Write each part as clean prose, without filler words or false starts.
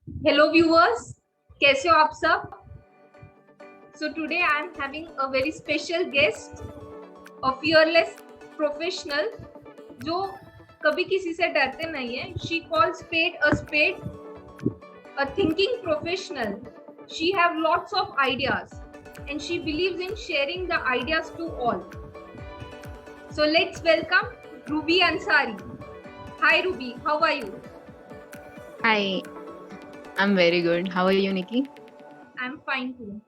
Hello viewers, कैसे हो आप सब? So today I am having a very special guest, a fearless professional जो कभी किसी से डरते नहीं है. She calls spade, a thinking professional. She have lots of ideas and she believes in sharing the ideas to all. So let's welcome Ruby Ansari. Hi Ruby, how are you? Hi, I'm very good. How are you, Nikki? I'm fine too.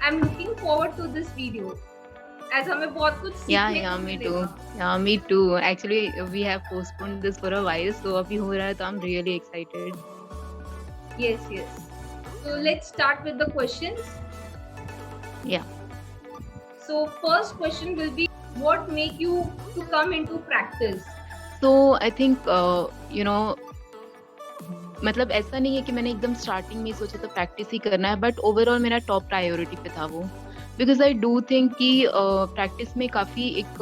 I'm looking forward to this video. As हमें बहुत कुछ सीखने को Me मिलेगा. too. Yeah, me too. Actually, we have postponed this for a while, so अभी हो रहा है तो I'm really excited. Yes. So let's start with the questions. Yeah. So first question will be, what make you to come into practice? So I think मतलब ऐसा नहीं है कि मैंने एकदम स्टार्टिंग में सोचा था प्रैक्टिस ही करना है, बट ओवरऑल मेरा टॉप प्रायोरिटी पे था वो. बिकॉज आई डू थिंक कि प्रैक्टिस में काफी एक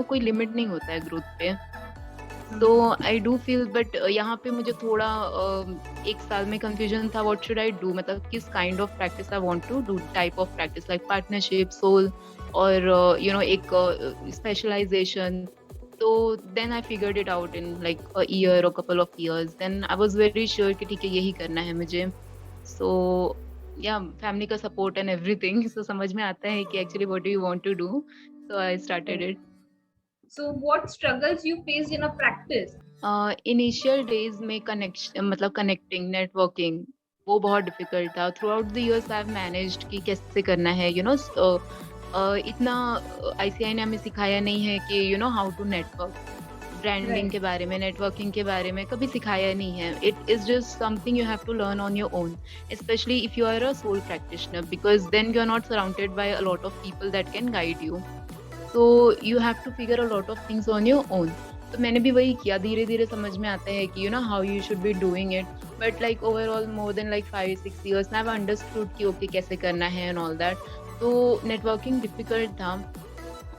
कोई लिमिट नहीं होता है ग्रोथ पे. तो आई डू फील बट यहाँ पे मुझे थोड़ा 1 साल में कंफ्यूजन था. व्हाट शुड आई डू, मतलब किस kind of practice I want to do, type of practice like partnership, sole और एक स्पेशलाइजेशन. तो then I figured it out in like a year और couple of years. Then I was very sure कि ठीक है यही करना है मुझे. सो या फैमिली का सपोर्ट एंड एवरीथिंग, सो समझ में आता है कि actually what do you want to do. So I started it. So what struggles you faced in a practice? Initial days में कनेक्शन मतलब कनेक्टिंग नेटवर्किंग वो बहुत डिफिकल्ट था. Throughout the years I have managed कि कैसे करना है. इतना आईसीआई ने हमें सिखाया नहीं है कि हाउ टू नेटवर्क. ब्रांडिंग के बारे में, नेटवर्किंग के बारे में कभी सिखाया नहीं है. It is just something you have to learn on your own, especially if you are a sole practitioner, because then you are not surrounded by a lot of people that can guide you. So you have to figure a lot of things on your own. तो मैंने भी वही किया. धीरे धीरे समझ में आता है कि how you should be doing it. But like overall more than like 5-6 years I have understood कि ओके कैसे करना है एंड ऑल दैट. तो नेटवर्किंग डिफिकल्ट था.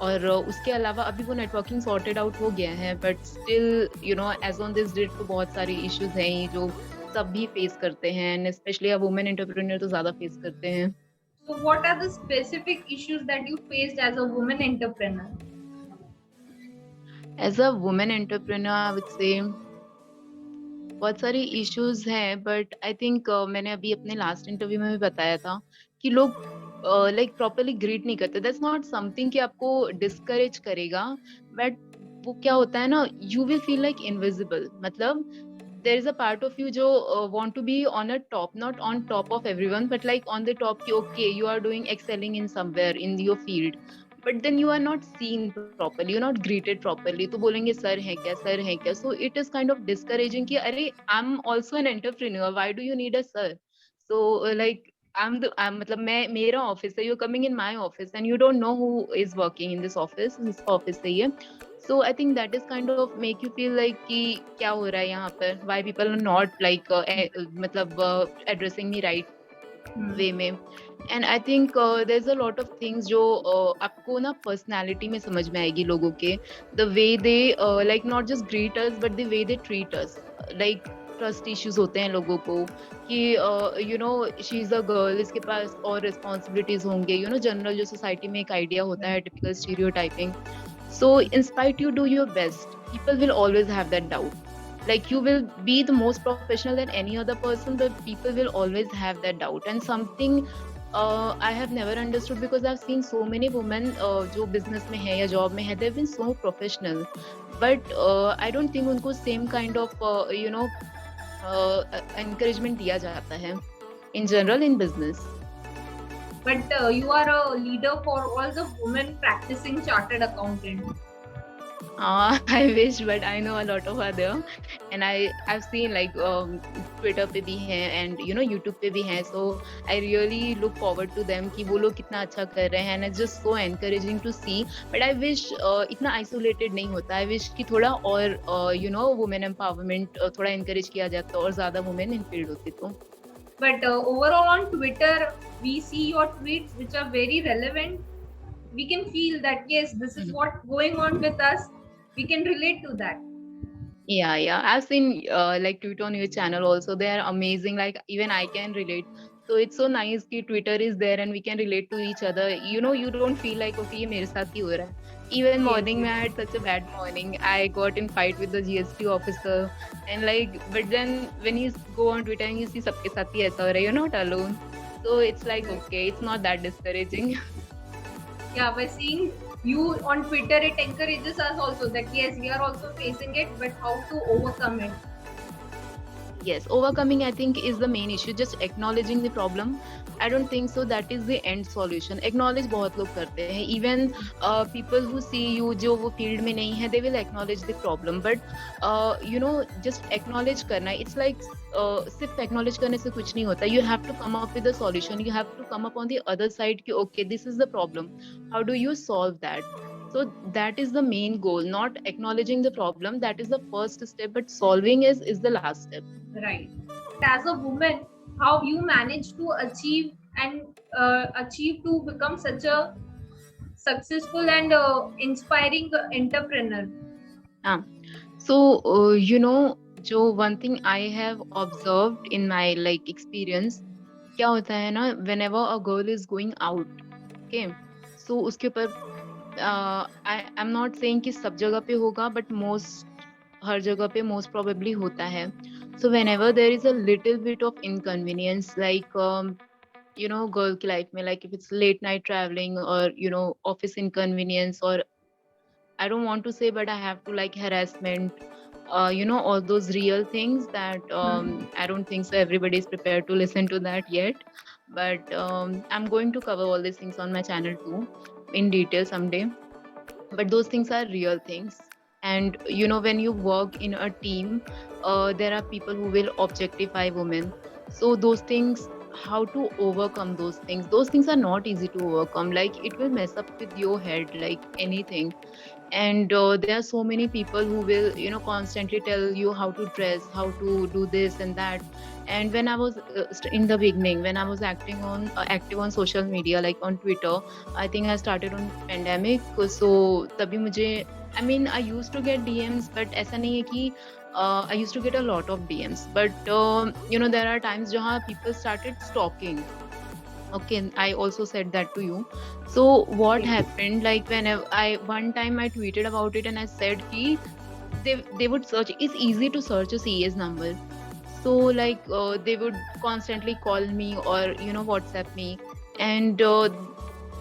और उसके अलावा अभी वो नेटवर्किंग सॉर्टेड आउट हो गया है, but still as on this date तो बहुत सारे इश्यूज हैं ही जो सब भी फेस करते हैं, एंड स्पेशली वुमेन एंटरप्रेन्योर तो ज्यादा फेस करते हैं. So what are the specific issues that you faced as a woman entrepreneur? As a woman entrepreneur I would say बहुत सारे इश्यूज हैं, बट आई थिंक मैंने अभी अपने लास्ट इंटरव्यू में भी बताया था कि लोग लाइक प्रॉपरली ग्रीट नहीं करते. दैट्स नॉट समथिंग कि आपको डिस्करेज करेगा, बट वो क्या होता है ना, you will feel like invisible. मतलब there is a part of you जो want to be on a top, not on top of everyone, but like on the top कि okay you are doing excelling in somewhere in your field, but then you are not seen properly, you not greeted properly. तो बोलेंगे sir है क्या, sir है क्या. So it is kind of discouraging कि अरे I am also an entrepreneur, why do you need a sir. So like I'm मतलब मैं, मेरा ऑफिस है, you coming in my office and you don't know who is working in this office, इस office से ही है. So I think that is kind of make you feel like कि क्या हो रहा है यहाँ पर, why people are not like मतलब एड्रेसिंग मी राइट वे में. And I think there is a lot of things जो आपको ना पर्सनालिटी में समझ में आएगी लोगों के. The way they like not just greet us but the way they treat us. Like trust issues होते हैं लोगों को कि शी इज अ गर्ल, इसके पास और रिस्पॉन्सिबिलिटीज होंगे. जनरल जो सोसाइटी में एक आइडिया होता है, typical stereotyping. So, in spite you do your best, people will always have that doubt. Like you will be the most professional than any other person, but people will always have that doubt. And something I have never understood, because I've seen so many women जो business में है या job में है, they've been so professional, but I don't think उनको same kind of encouragement दिया जाता है in general in business. But you are a leader for all the women practicing chartered accountant. I wish, but I know a lot of other, and I've seen like Twitter पे भी हैं and YouTube पे भी हैं. So I really look forward to them कि वो लोग कितना अच्छा कर रहे हैं, and it's just so encouraging to see. But I wish इतना isolated नहीं होता. I wish कि थोड़ा और women empowerment थोड़ा encourage किया जाता और ज़्यादा women in field होती तो. But overall on Twitter, we see your tweets which are very relevant. We can feel that yes, this is what going on with us. We can relate to that. Yeah. I've seen like tweet on your channel also. They are amazing. Like even I can relate. So it's so nice कि Twitter is there and we can relate to each other. You know, you don't feel like okay ये मेरे साथ ही हो रहा है. Even Yes, morning, yes. I had such a bad morning. I got in fight with the GST officer, and like, but then when you go on Twitter and you see सबके साथ ही ऐसा हो रहा है, you're not alone. So it's like Right. okay, it's not that discouraging. Yeah, by seeing you on Twitter, it encourages us also that yes, we are also facing it, but how to overcome it. Yes, overcoming I think is the main issue. Just acknowledging the problem. I don't think so. That is the end solution. Acknowledge बहुत लोग करते हैं. Even people who see you जो वो field में नहीं है, they will acknowledge the problem. But you know, just acknowledge करना. It's like सिर्फ acknowledge करने से कुछ नहीं होता. You have to come up with a solution. You have to come up on the other side कि okay, this is the problem. How do you solve that? So that is the main goal, not acknowledging the problem. That is the first step, but solving is the last step. Right. As a woman, how you manage to achieve and achieve to become such a successful and inspiring entrepreneur. हाँ. So, you know, जो one thing I have observed in my like experience, क्या होता है ना, whenever a girl is going out, okay, so उसके ऊपर I'm not saying कि सब जगह पे होगा, but most हर जगह पे most probably होता है. So whenever there is a little bit of inconvenience, like you know, girl की life में, like if it's late night traveling or you know office inconvenience, or I don't want to say, but I have to like harassment, you know, all those real things that I don't think so everybody is prepared to listen to that yet. But I'm going to cover all these things on my channel too in detail someday. But those things are real things. And you know, when you work in a team, there are people who will objectify women. So those things, how to overcome those things are not easy to overcome. Like it will mess up with your head like anything. And there are so many people who will you know constantly tell you how to dress, how to do this and that. And when I was in the beginning, when I was active on social media, like on Twitter, I think I started on pandemic. So तभी मुझे, I mean I used to get DMs, but ऐसा नहीं है कि I used to get a lot of DMs, but you know there are times जहाँ people started stalking. Okay, I also said that to you. So what Yes. happened? Like whenever I one time I tweeted about it and I said ki they would search. It's easy to search a CA's number. So like they would constantly call me or you know WhatsApp me, and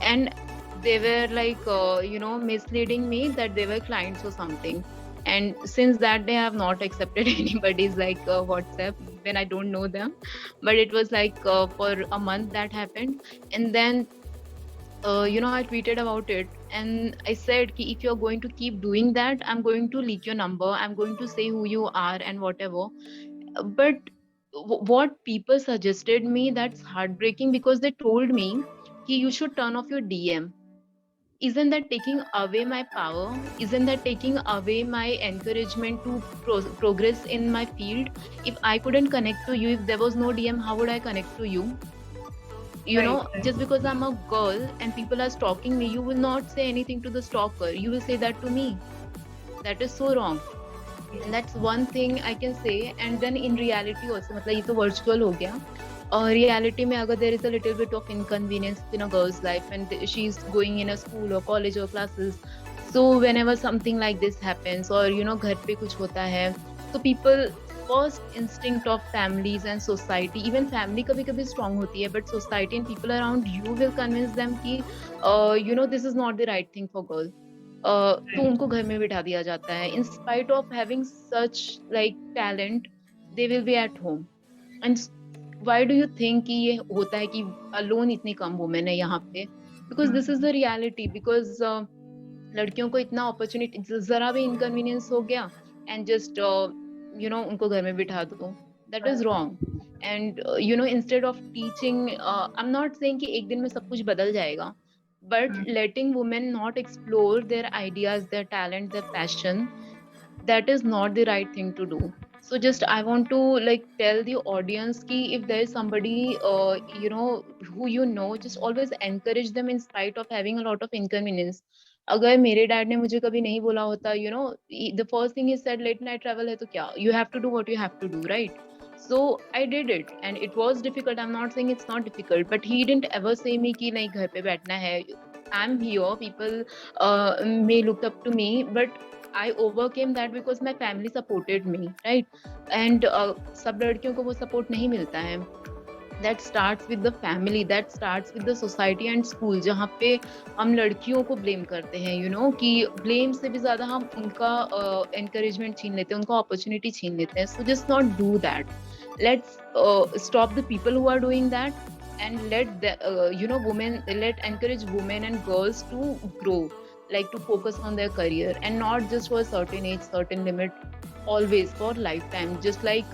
and they were like you know misleading me that they were clients or something. And since that day I have not accepted anybody's like WhatsApp when I don't know them. But it was like for a month that happened. And then you know I tweeted about it and I said ki if you're going to keep doing that, I'm going to leak your number, I'm going to say who you are and whatever. But what people suggested me, that's heartbreaking, because they told me ki you should turn off your DM. Isn't that taking away my power? Isn't that taking away my encouragement to progress in my field? If I couldn't connect to you, if there was no DM, how would I connect to you? You Right. know, Right. just because I'm a girl and people are stalking me, you will not say anything to the stalker. You will say that to me. That is so wrong. And Yes. that's one thing I can say. And then in reality also, मतलब ये तो virtual हो गया. Reality में अगर there is a little bit of inconvenience in a girl's life and she's going in a school or college or classes, so whenever something like this happens or you know घर पे कुछ होता है, so people first instinct of families and society, even family कभी कभी strong होती है, but society and people around you will convince them कि you know this is not the right thing for girl. तो Right. उनको घर में बिठा दिया जाता है in spite of having such like talent, they will be at home. And why do you think कि ये होता है कि alone इतनी कम women है यहाँ पे? Because this is the reality. Because लड़कियों को इतना opportunity, जरा भी inconvenience हो गया and just you know उनको घर में बिठा दो. That is wrong. And you know instead of teaching, I'm not saying कि एक दिन में सब कुछ बदल जाएगा, but letting women not explore their ideas, their talent, their passion, that is not the right thing to do. So just I want to like tell the audience ki if there is somebody you know who you know, just always encourage them in spite of having a lot of inconvenience. अगर मेरे dad ने मुझे कभी नहीं बोला होता, the first thing is said late night travel है तो क्या, you have to do what you have to do, right? So I did it and it was difficult, I am not saying it's not difficult, but he didn't ever say me कि नहीं घर पे बैठना है, I am here, people may look up to me, but I overcame that because my family supported me, right? And सब लड़कियों को वो सपोर्ट नहीं मिलता है. That starts with the family, that starts with the society and school, जहाँ पे हम लड़कियों को ब्लेम करते हैं, कि ब्लेम से भी ज्यादा हम उनका एनकरेजमेंट छीन लेते हैं, उनका अपॉर्चुनिटी छीन लेते हैं. So just not do that. Let's stop the people who are doing that and women, let encourage women and girls to grow, like to focus on their career and not just for a certain age, certain limit, always for lifetime. Just like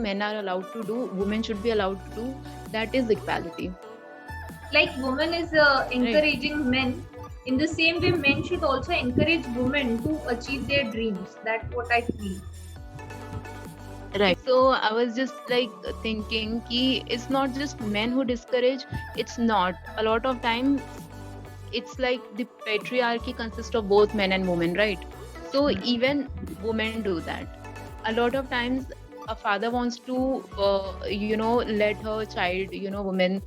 men are allowed to do, women should be allowed to do. That is equality. Like women is encouraging men, in the same way men should also encourage women to achieve their dreams. That's what I feel. Right. So I was just like thinking ki it's not just men who discourage, it's not. A lot of time it's like the patriarchy consists of both men and women, right? So even women do that. A lot of times a father wants to let her child, woman,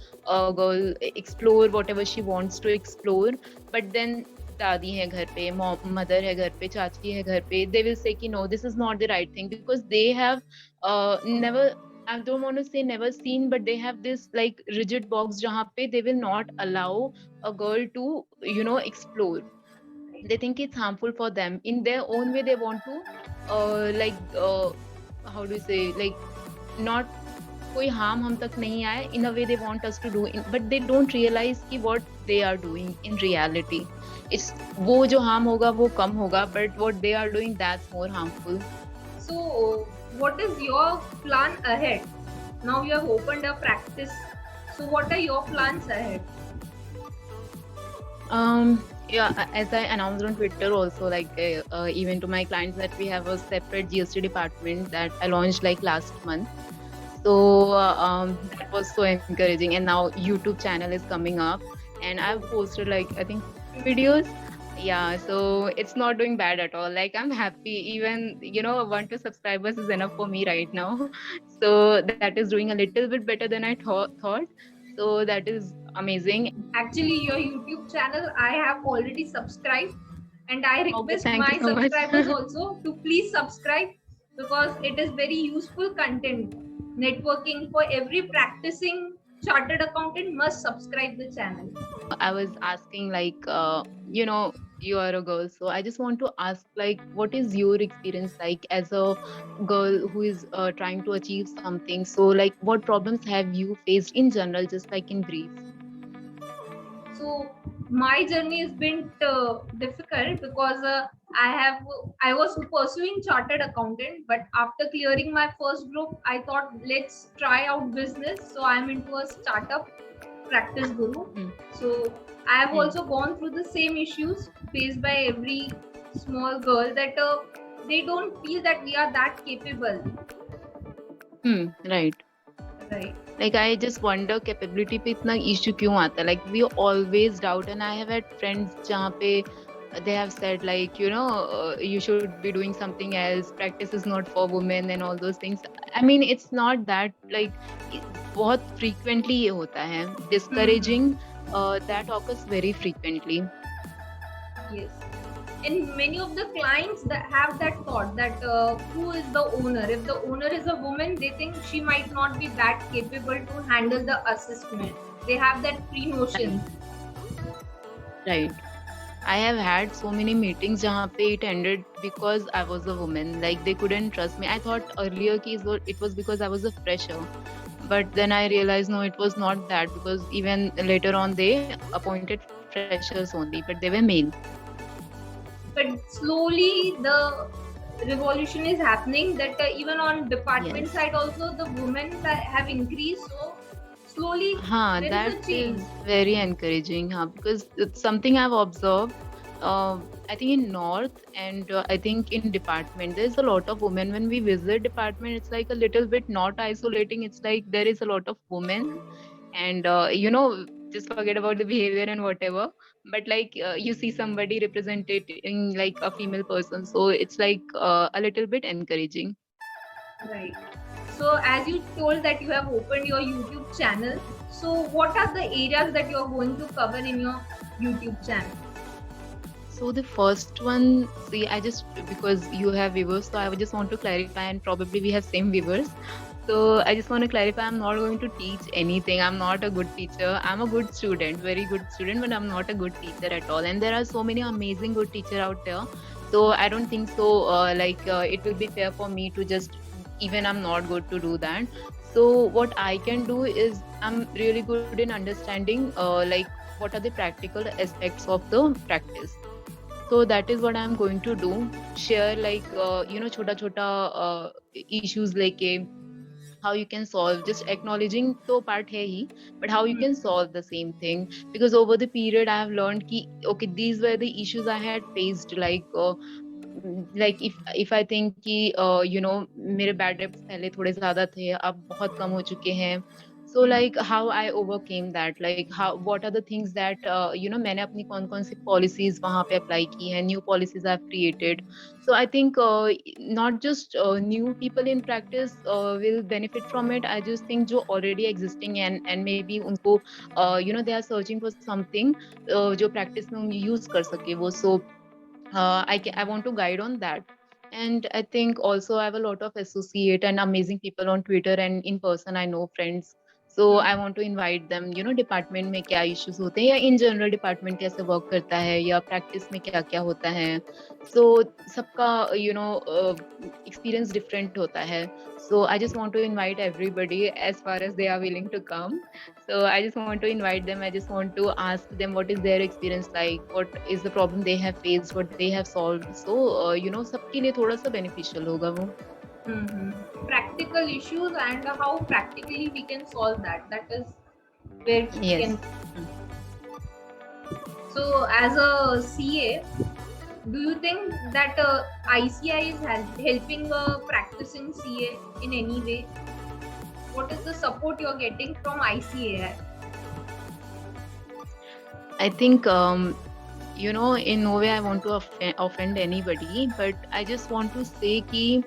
girl, explore whatever she wants to explore, but then दादी है घर पे, mother है घर पे, चाची है घर पे, they will say कि no, this is not the right thing, because they have never, I don't want to say never seen, but they have this like rigid box जहाँ पे they will not allow a girl to explore. They think it's harmful for them. In their own way they want to how do you say, like not कोई harm हम तक नहीं आए, in a way they want us to do, but they don't realize कि what they are doing in reality. It's वो जो harm होगा वो कम होगा, but what they are doing, that's more harmful. So what is your plan ahead? Now you have opened a practice, so what are your plans ahead? Yeah, as I announced on Twitter also, like even to my clients, that we have a separate GST department that I launched like last month. So that was so encouraging, and now YouTube channel is coming up, and I've posted like I think 2 videos. Yeah, so it's not doing bad at all. Like I'm happy. Even 1-2 subscribers is enough for me right now. So that is doing a little bit better than I thought. So that is amazing. Actually, your YouTube channel I have already subscribed, and I request thank my you so much. subscribers also to please subscribe, because it is very useful content. Networking for every practicing chartered accountant must subscribe the channel. I was asking like you are a girl, so I just want to ask, like, what is your experience like as a girl who is trying to achieve something? So like what problems have you faced in general, just like in brief? So my journey has been difficult, because I was pursuing chartered accountant, but after clearing my first group I thought let's try out business. So I'm into a startup, PracticeGuru. So I have also gone through the same issues faced by every small girl, that they don't feel that we are that capable. Right. Like I just wonder capability पे इतना issue क्यों आता है? Like we always doubt, and I have had friends जहाँ पे they have said like you should be doing something else, practice is not for women and all those things. I mean it's not that, like बहुत frequently ये होता है discouraging. That occurs very frequently. Yes. And many of the clients that have that thought that who is the owner? If the owner is a woman, they think she might not be that capable to handle the assessment. They have that pre-notion. Right. I have had so many meetings जहाँ पे it ended because I was a woman. Like they couldn't trust me. I thought earlier it was because I was a fresher. But then I realized no, it was not that, because even later on they appointed freshers only, but they were male. But slowly the revolution is happening, that even on department side also the women have increased. So slowly there is a change. Is very encouraging, because it's something I've observed. I think in North and I think in department there's a lot of women. When we visit department, it's like a little bit not isolating. It's like there is a lot of women, and just forget about the behavior and whatever. But like you see somebody represented in like a female person, so it's like a little bit encouraging. Right. So as you told that you have opened your YouTube channel, so what are the areas that you are going to cover in your YouTube channel? So the first one, see, I just, because you have viewers, so I would just want to clarify, and probably we have same viewers. So I just want to clarify, I'm not going to teach anything. I'm not a good teacher. I'm a good student, very good student, but I'm not a good teacher at all. And there are so many amazing good teachers out there. So I don't think so, it will be fair for me to just, even I'm not good to do that. So what I can do is I'm really good in understanding, what are the practical aspects of the practice. So that is what I'm going to do. Share like छोटा छोटा issues like how you can solve, just acknowledging तो part है ही, but how you can solve the same thing. Because over the period I have learned कि okay, these were the issues I had faced, like if I think कि मेरे bad debts पहले थोड़े ज्यादा थे, अब बहुत कम हो चुके हैं. So like how I overcame that, like how what are the things that मैंने अपनी कौन कौन सी policies वहाँ पे apply की हैं, new policies I've created. So I think not just new people in practice will benefit from it. I just think जो already existing and maybe उनको they are searching for something जो practice में use कर सके वो. So I want to guide on that. And I think also I have a lot of associate and amazing people on Twitter and in person I know friends. So I want to invite them, department में क्या issues होते हैं, या in general department कैसे work करता है, या practice में क्या क्या होता है. So सबका experience different होता है. So I just want to invite everybody as far as they are willing to come. So I just want to invite them. I just want to ask them what is their experience like, what is the problem they have faced, what they have solved. So सबके लिए थोड़ा सा beneficial होगा वो. Practical issues and how practically we can solve that. That is where we Yes. can. So as a CA, do you think that ICCI is helping practicing CA in any way? What is the support you are getting from ICCI? I think in no way I want to offend anybody, but I just want to say कि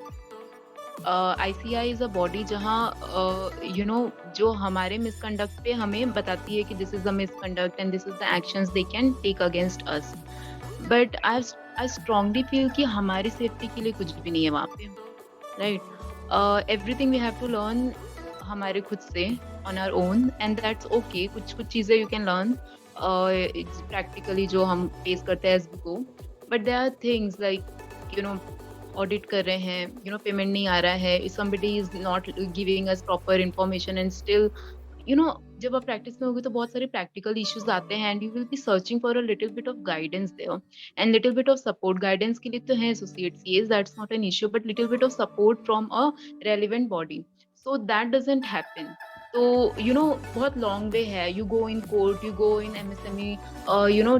ICCI is a body जहाँ जो हमारे misconduct पे हमें बताती है कि this is the misconduct and this is the actions they can take against us. But I strongly feel कि हमारी safety के लिए कुछ भी नहीं है वहाँ पे, right? Everything we have to learn हमारे खुद से on our own, and that's okay. कुछ चीजें you can learn it's practically जो हम face करते हैं as we go. But there are things like audit कर रहे हैं, payment नहीं आ रहा है, if somebody is not giving us proper information, and still जब आप practice में होगे तो बहुत सारे practical issues आते हैं, and you will be searching for a little bit of guidance there and little bit of support. Guidance के लिए तो है associate CAs, that's not an issue, but little bit of support from a relevant body. So that doesn't happen. So बहुत long way है. You go in court, you go in MSME,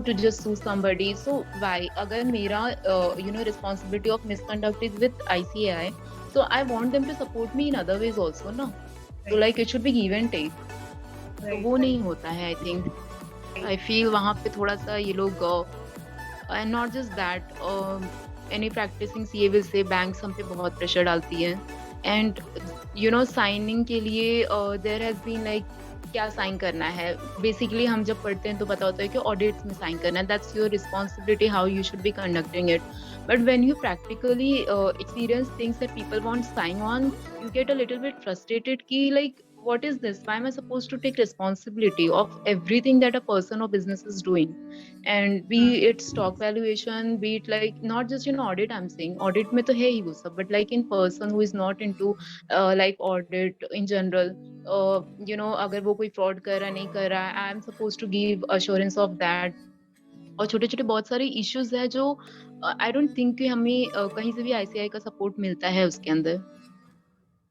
to just sue somebody. So why? अगर मेरा responsibility of misconduct is with ICCI, so I want them to support me in other ways also, no? So like it should be give and take. तो वो नहीं होता है. I think I feel वहाँ पे थोड़ा सा ये लोग and not just that, any practicing CA will say banks हम पे बहुत pressure डालती है. And साइनिंग के लिए देयर हैज बीन लाइक क्या साइन करना है. बेसिकली हम जब पढ़ते हैं तो पता होता है कि ऑडिट्स में साइन करना है, that's your responsibility how you should be conducting it. But when you practically experience things that people want sign on, you get a little bit frustrated कि like what is this? Why am I supposed to take responsibility of everything that a person or business is doing? And be it stock valuation, be it like not just audit, I'm saying audit में तो है ही वो सब, but like in person who is not into like audit in general, अगर वो कोई fraud कर रहा नहीं कर रहा, I am supposed to give assurance of that. और छोटे छोटे बहुत सारे issues है जो I don't think कि हमें कहीं से भी ICCI का support मिलता है उसके अंदर.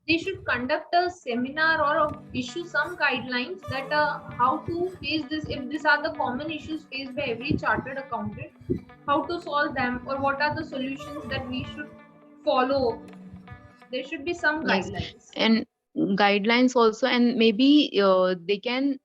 They should conduct a seminar or issue some guidelines that how to face this, if these are the common issues faced by every chartered accountant, how to solve them, or what are the solutions that we should follow. There should be some guidelines. And guidelines also, and maybe they can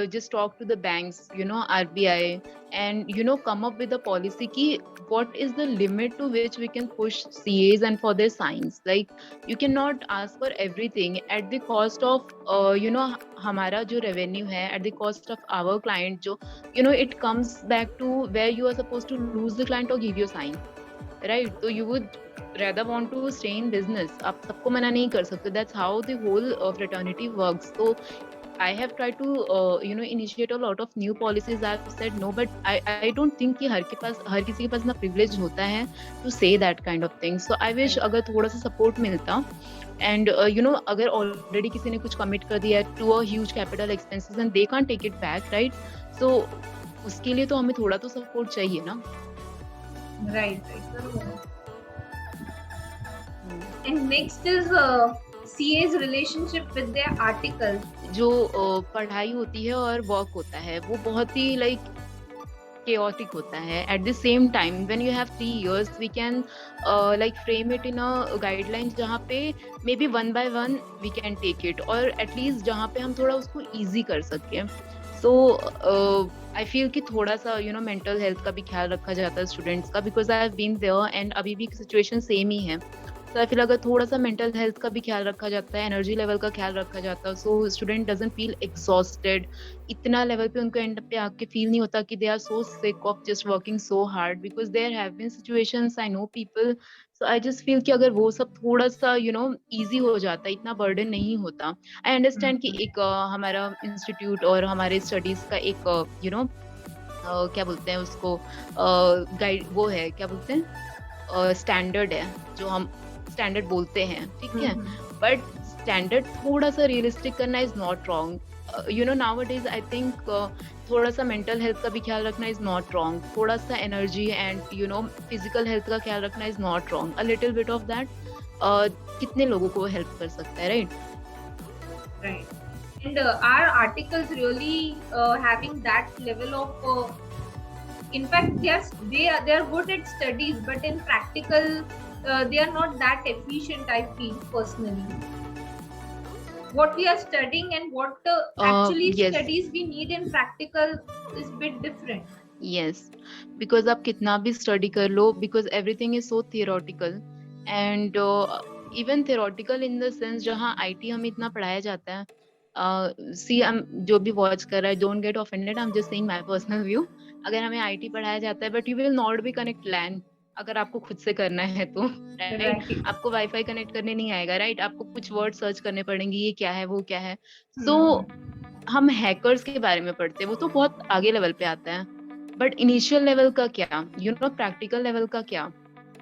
just talk to the banks, RBI, and come up with a policy ki what is the limit to which we can push CAs and for their signs. Like you cannot ask for everything at the cost of हमारा जो revenue है, at the cost of our client, जो it comes back to where you are supposed to lose the client or give you sign, right? So you would rather want to stay in business. आप सबको मना नहीं कर सकते. That's how the whole fraternity works. So I have tried to initiate a lot of new policies. I've said no, but I don't think कि हर किसी के पास ना privilege होता है to say that kind of thing. So I wish अगर थोड़ा सा support मिलता, and अगर already किसी ने कुछ commit कर दिया to a huge capital expenses and they can't take it back, right? So उसके लिए तो हमें थोड़ा तो support चाहिए ना. Right. And next is CA's relationship with their articles. जो पढ़ाई होती है और वर्क होता है वो बहुत ही लाइक chaotic होता है. At the same time, when you have 3 years, we can like frame it in a guidelines जहाँ पे maybe one by one we can take it, और at least जहाँ पे हम थोड़ा उसको easy कर सकें. So I feel कि थोड़ा सा mental health का भी ख्याल रखा जाता है students का, because I have been there and अभी भी situation same ही है. तो आई फील अगर थोड़ा सा मेंटल हेल्थ का भी ख्याल रखा जाता है, एनर्जी लेवल का ख्याल रखा जाता है, so student doesn't feel exhausted. इतना लेवल पे उनको एंड पे आके फील नहीं होता कि they are so sick of just working so hard, because there have been situations, I know people. So I just feel कि अगर वो सब थोड़ा सा इजी हो जाता, इतना बर्डन नहीं होता. आई अंडरस्टैंड कि एक हमारा इंस्टीट्यूट और हमारे स्टडीज का एक क्या बोलते हैं उसको, गाइड, वो है क्या बोलते हैं, स्टैंडर्ड है जो हम स्टैंडर्ड बोलते हैं, ठीक है. बट स्टैंडर्ड थोड़ा सा रियलिस्टिक करना is not wrong. Nowadays I think थोड़ा सा मेंटल हेल्थ का भी ख्याल रखना इज नॉट रॉन्ग. थोड़ा सा एनर्जी एंड फिजिकल हेल्थ का ख्याल रखना is not wrong. A little bit of that कितने लोगों को हेल्प कर सकता है, right. And are articles really having that level of in fact they are good at studies, but in practical they are not that efficient, I feel personally. What we are studying and what actually yes. studies we need in practical is bit different. Yes, because आप कितना भी study कर लो, because everything is so theoretical and even theoretical in the sense जहाँ IT हमें इतना पढ़ाया जाता है. See, जो भी वॉच कर रहा है, don't get offended, I'm just saying my personal view. अगर हमें IT पढ़ाया जाता है, but you will not be connect LAN अगर आपको खुद से करना है तो, राइट? आपको वाईफाई कनेक्ट करने नहीं आएगा, राइट? आपको कुछ वर्ड सर्च करने पड़ेंगे, ये क्या है, वो क्या है. सो हम हैकर्स के बारे में पढ़ते हैं, वो तो बहुत आगे लेवल पे आता है. बट इनिशियल लेवल का क्या, प्रैक्टिकल लेवल का क्या,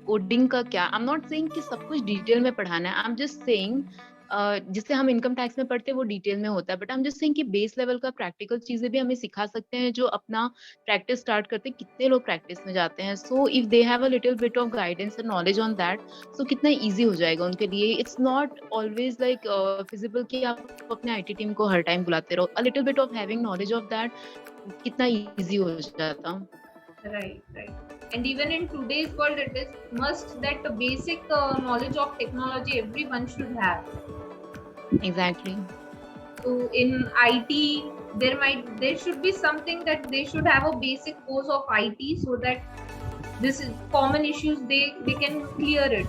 कोडिंग का क्या? आई एम नॉट सेइंग कि सब कुछ डिटेल में पढ़ाना है. आई एम जस्ट सेइंग जिससे हम इनकम टैक्स में पढ़ते हैं वो डिटेल में होता है, but I am just saying कि बेस लेवल का प्रैक्टिकल चीजें भी हमें सिखा सकते हैं. जो अपना प्रैक्टिस स्टार्ट करते हैं, कितने लोग प्रैक्टिस में जाते हैं, so if they have a little bit of guidance and knowledge on that, so कितना ईजी हो जाएगा उनके लिए. It's not always like feasible कि आप अपने आईटी टीम को हर टाइम बुलाते रहो. अ little bit of having knowledge of that कितना ईजी हो जाता. Right. And even in today's world, it is must that the basic knowledge of technology everyone should have. Exactly. So in IT, there should be something that they should have a basic course of IT, so that this is common issues they can clear it.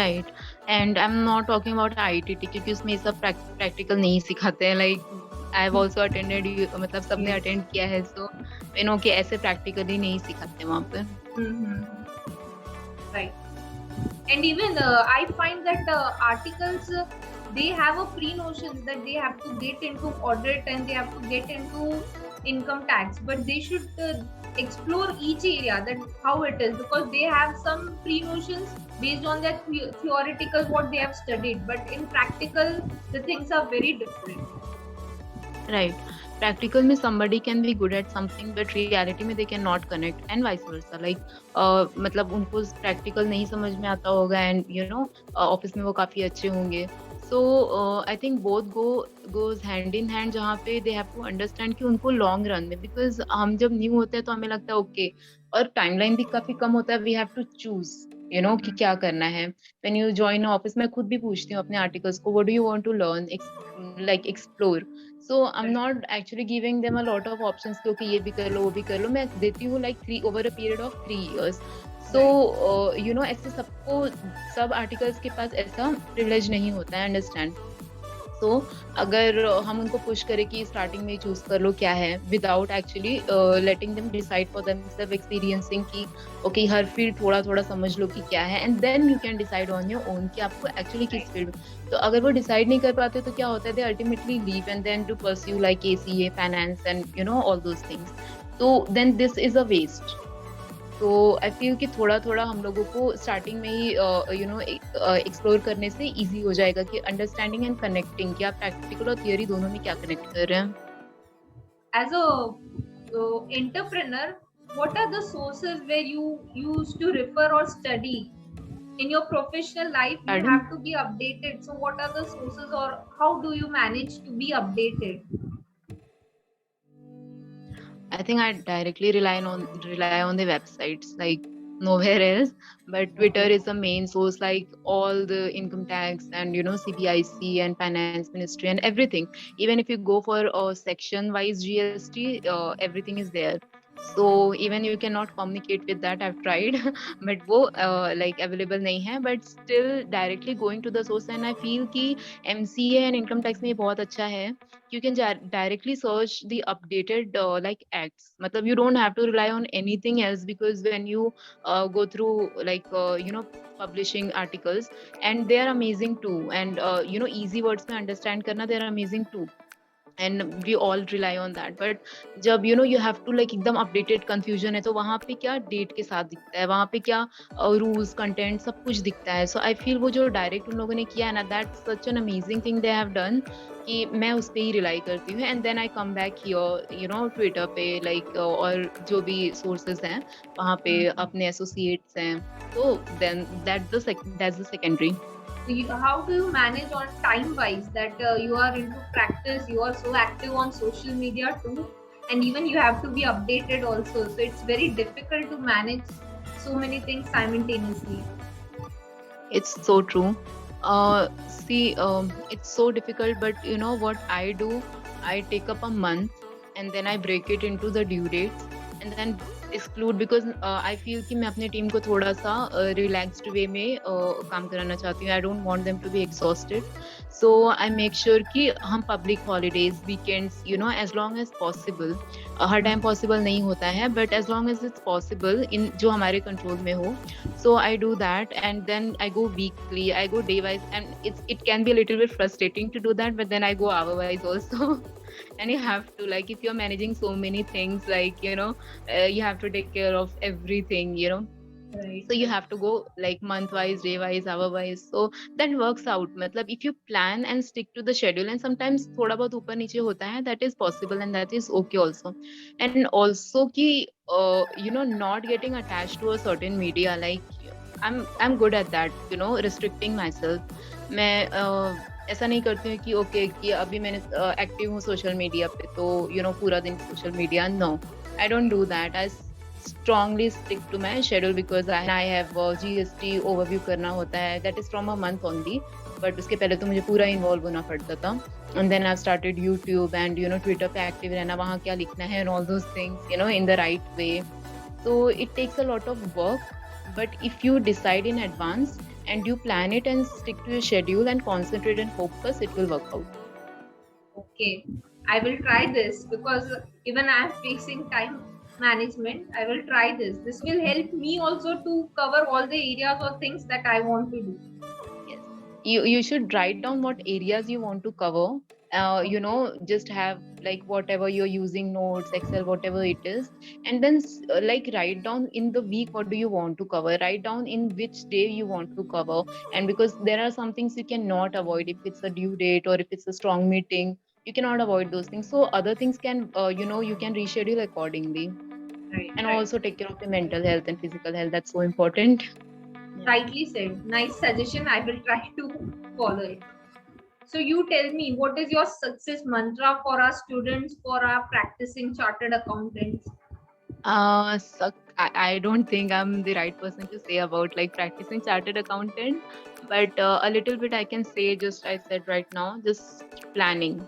Right. And I'm not talking about IIT क्योंकि उसमें सब practical नहीं सिखाते हैं. Like I have also attended, मतलब सबने attend किया है, so you know कि ऐसे practically नहीं सिखाते वहाँ पे. Right. And even I find that articles they have a pre-notion that they have to get into audit and they have to get into income tax, but they should explore each area, that how it is, because they have some pre-notions based on their theoretical what they have studied, but in practical the things are very different. Right. Practical में somebody can be good at something, but reality में they cannot connect, and vice versa. Like मतलब उनको practical नहीं समझ में आता होगा and you know office में वो काफी अच्छे होंगे. So I think both goes hand in hand, जहाँ पे they have to understand कि उनको long run में, because हम जब new होते हैं तो हमें लगता है okay, और timeline भी काफी कम होता है, we have to choose कि क्या करना है। व्हेन यू जॉइन ऑफिस, मैं खुद भी पूछती हूँ अपने आर्टिकल्स को, what do you want to learn, like explore. So I am not actually giving them a lot of options, क्योंकि ये भी कर लो वो भी कर लो। मैं देती हूँ like 3 over a period of 3 years। सो ऐसे सबको, सब आर्टिकल्स के पास ऐसा प्रिविलेज नहीं होता है, अंडरस्टैंड। सो अगर हम उनको पुश करें कि स्टार्टिंग में ही चूज कर लो क्या है, without actually letting them decide for themselves, experiencing कि ओके हर फील्ड थोड़ा थोड़ा समझ लो कि क्या है, and then you can decide on your own कि आपको एक्चुअली किस फील्ड में। तो अगर वो डिसाइड नहीं कर पाते तो क्या होता है, they ultimately leave and then to pursue like ACA, finance and all those things. तो then this is a waste. तो आई फील कि थोड़ा थोड़ा हम लोगों को स्टार्टिंग में ही एक्सप्लोर करने से इजी हो जाएगा कि अंडरस्टैंडिंग एंड कनेक्टिंग, कि आप प्रैक्टिकल और थियरी दोनों में क्या कनेक्ट कर रहे हैं। As a entrepreneur, what are the sources where you used to refer or study? In your professional life, you Pardon? have to be updated. So what are the sources, or how do you manage to be updated? I think I directly rely on the websites, like nowhere else. But Twitter is the main source, like all the income tax and CBIC and finance ministry and everything. Even if you go for a section wise GST, everything is there. So even you cannot communicate with that. I've tried, but वो like available नहीं है. But still directly going to the source, and I feel कि MCA and income tax में ये बहुत अच्छा है। You can directly search the updated like acts, matlab you don't have to rely on anything else, because when you go through like publishing articles, and they are amazing too, and easy words में understand करना, they are amazing too, and we all rely on that. But जब you have to like एकदम updated confusion है, तो वहाँ पे क्या date के साथ दिखता है, वहाँ पे क्या रूल्स कंटेंट सब कुछ दिखता है। सो आई फील वो जो डायरेक्ट उन लोगों ने किया है ना, that's such an amazing thing they have done, कि मैं उस पे ही रिलाई करती हूँ। And then I come back here Twitter पे, लाइक और जो भी सोर्सेज हैं वहाँ पे अपने एसोसिएट्स हैं। तो then that's the secondary. So how do you manage on time wise that you are into practice, you are so active on social media too, and even you have to be updated also, so it's very difficult to manage so many things simultaneously. It's so true. See, it's so difficult, but you know what I do? I take up a month and then I break it into the due dates and then exclude, because I feel कि मैं अपने team को थोड़ा सा relaxed way में काम कराना चाहती हूँ. I don't want them to be exhausted. So I make sure कि हम public holidays, weekends, as long as possible. हर टाइम पॉसिबल नहीं होता है, but as long as it's possible in जो हमारे कंट्रोल में हो, so I do that. And then I go weekly, I go day wise, and it can be a little bit frustrating to do that, but then I go hour wise also. And you have to, like, if you're managing so many things, like you have to take care of everything. Right. So you have to go like month wise, day wise, hour wise, so that works out. Matlab if you plan and stick to the schedule, and sometimes thoda bahut upar niche hota hai, that is possible and that is okay also. And also ki not getting attached to a certain media, like I'm good at that, restricting myself. मैं ऐसा नहीं करती हूँ कि okay कि अभी मैंने active हूँ सोशल मीडिया पे तो पूरा दिन social media, no, I don't do that. I strongly stick to my schedule, because I have GST overview करना होता है, that is from a month only, but उसके पहले तो मुझे पूरा involve होना पड़ता था। And then I've started YouTube and Twitter पे active रहना, वहाँ क्या लिखना है and all those things in the right way. So it takes a lot of work, but if you decide in advance and you plan it and stick to your schedule and concentrate and focus, it will work out. Okay, I will try this, because even I am facing time management. I will try this. This will help me also to cover all the areas or things that I want to do. Yes, you should write down what areas you want to cover. Just have like whatever you're using, notes, Excel, whatever it is, and then like write down in the week what do you want to cover. Write down in which day you want to cover, and because there are some things you cannot avoid, if it's a due date or if it's a strong meeting, you cannot avoid those things. So other things can you can reschedule accordingly. Right. And Right. also take care of your mental health and physical health. That's so important. Yeah. Rightly said. Nice suggestion. I will try to follow it. So you tell me, what is your success mantra for our students, for our practicing chartered accountants? I don't think I'm the right person to say about like practicing chartered accountant, but a little bit I can say, just I said right now, just planning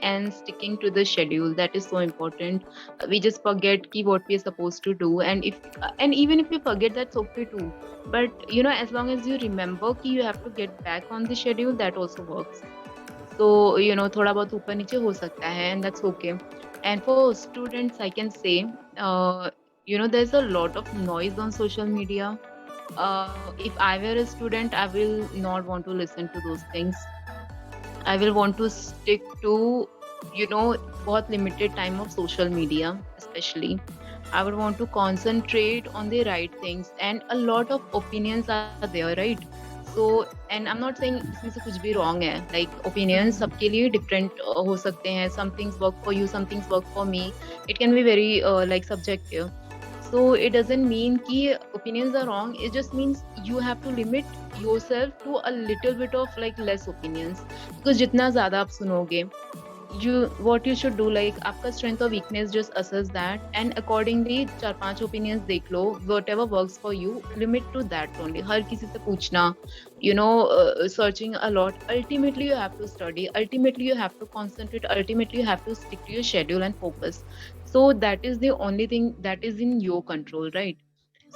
and sticking to the schedule. That is so important. We just forget ki what we are supposed to do, and if and even if you forget, that's okay too. But you know, as long as you remember कि you have to get back on the schedule, that also works. So, you know, थोड़ा बहुत ऊपर नीचे हो सकता है, and that's okay. And for students, I can say, you know, there's a lot of noise on social media. If I were a student, I will not want to listen to those things. I will want to stick to, you know, बहुत limited time of social media, especially. I would want to concentrate on the right things, and a lot of opinions are there, right? So, and I'm not saying इसमें से कुछ भी wrong है. Like opinions सबके लिए different हो सकते हैं. Some things work for you, some things work for me. It can be very like subjective. So it doesn't mean कि opinions are wrong. It just means you have to limit yourself to a little bit of like less opinions. Because जितना ज़्यादा आप सुनोगे, you what you should do, like आपका strength or weakness, just assess that and accordingly 4-5 opinions देख लो, whatever works for you, limit to that only. हर किसी से पूछना, you know, searching a lot. Ultimately you have to study, ultimately you have to concentrate, ultimately you have to stick to your schedule and focus. So that is the only thing that is in your control, right?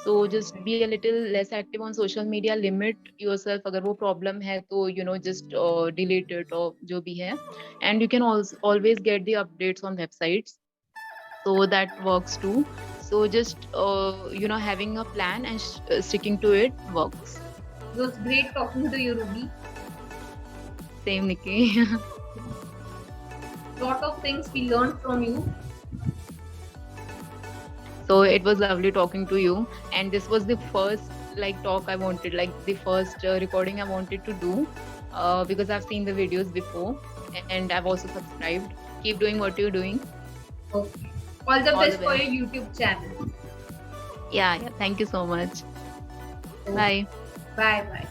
So just be a little less active on social media, limit yourself. अगर वो problem है तो you know just delete it or जो भी है. And you can also always get the updates on websites, so that works too. So just you know, having a plan and sticking to it works. It was great talking to you, Ruby. Same, Nikki. Lot of things we learned from you. So it was lovely talking to you, and this was the first like talk I wanted, like the first recording I wanted to do, because I've seen the videos before and I've also subscribed. Keep doing what you're doing. Okay. All the All best the for best. your YouTube channel. Yeah, yeah. Thank you so much. Okay. Bye. Bye bye.